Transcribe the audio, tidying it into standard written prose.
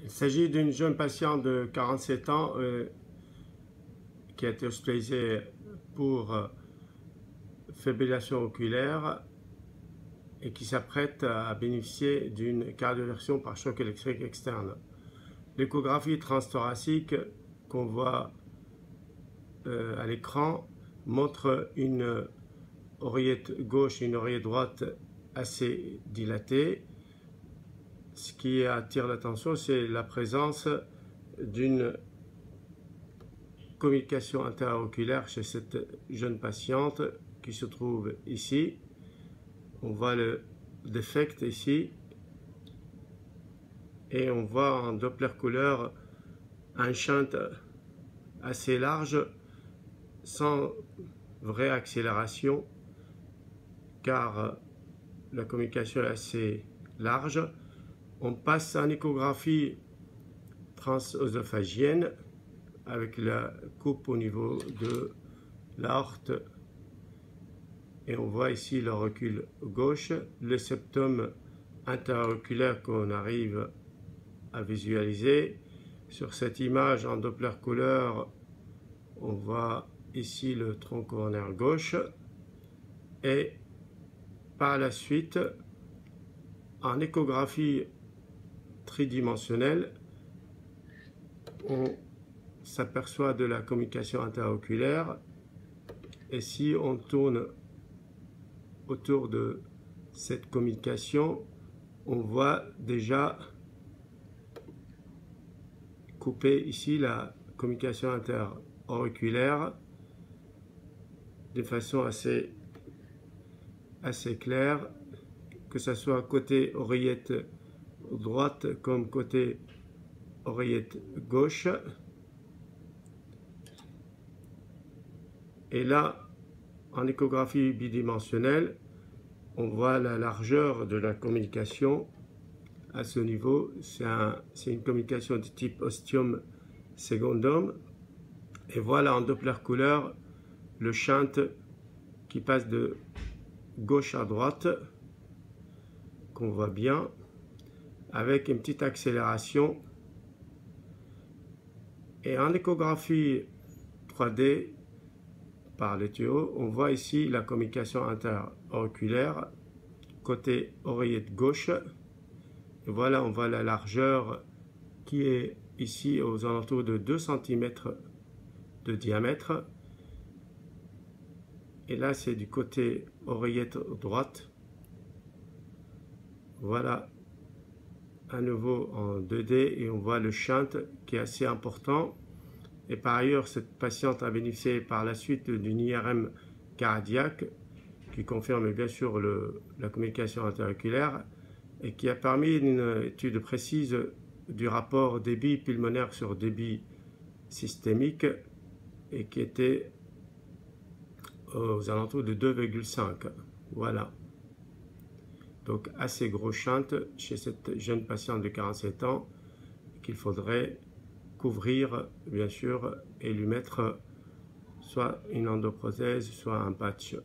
Il s'agit d'une jeune patiente de 47 ans qui a été hospitalisée pour fibrillation oculaire et qui s'apprête à bénéficier d'une cardioversion par choc électrique externe. L'échographie transthoracique qu'on voit à l'écran montre une oreillette gauche et une oreillette droite assez dilatées. Ce qui attire l'attention, c'est la présence d'une communication interauriculaire chez cette jeune patiente qui se trouve ici. On voit le défect ici et on voit en Doppler couleur un shunt assez large sans vraie accélération car la communication est assez large. On passe en échographie transœsophagienne avec la coupe au niveau de l'aorte et on voit ici le recul gauche, le septum interauriculaire qu'on arrive à visualiser. Sur cette image en Doppler couleur, on voit ici le tronc coronaire gauche et par la suite en échographie tridimensionnelle, on s'aperçoit de la communication interauriculaire et si on tourne autour de cette communication, on voit déjà couper ici la communication interauriculaire de façon assez claire, que ce soit côté oreillette droite comme côté oreillette gauche. Et là, en échographie bidimensionnelle, on voit la largeur de la communication à ce niveau. C'est une communication de type ostium secundum. Et voilà en Doppler couleur le shunt qui passe de gauche à droite, qu'on voit bien, avec une petite accélération. Et en échographie 3D par le tuyau, on voit ici la communication interauriculaire côté oreillette gauche. Et voilà, on voit la largeur qui est ici aux alentours de 2 cm de diamètre. Et là, c'est du côté oreillette droite. Voilà, à nouveau en 2D et on voit le shunt qui est assez important. Et par ailleurs, cette patiente a bénéficié par la suite d'une IRM cardiaque qui confirme bien sûr la communication interauriculaire et qui a permis une étude précise du rapport débit pulmonaire sur débit systémique et qui était aux alentours de 2,5. Voilà. Donc assez gros shunt chez cette jeune patiente de 47 ans qu'il faudrait couvrir bien sûr et lui mettre soit une endoprothèse soit un patch.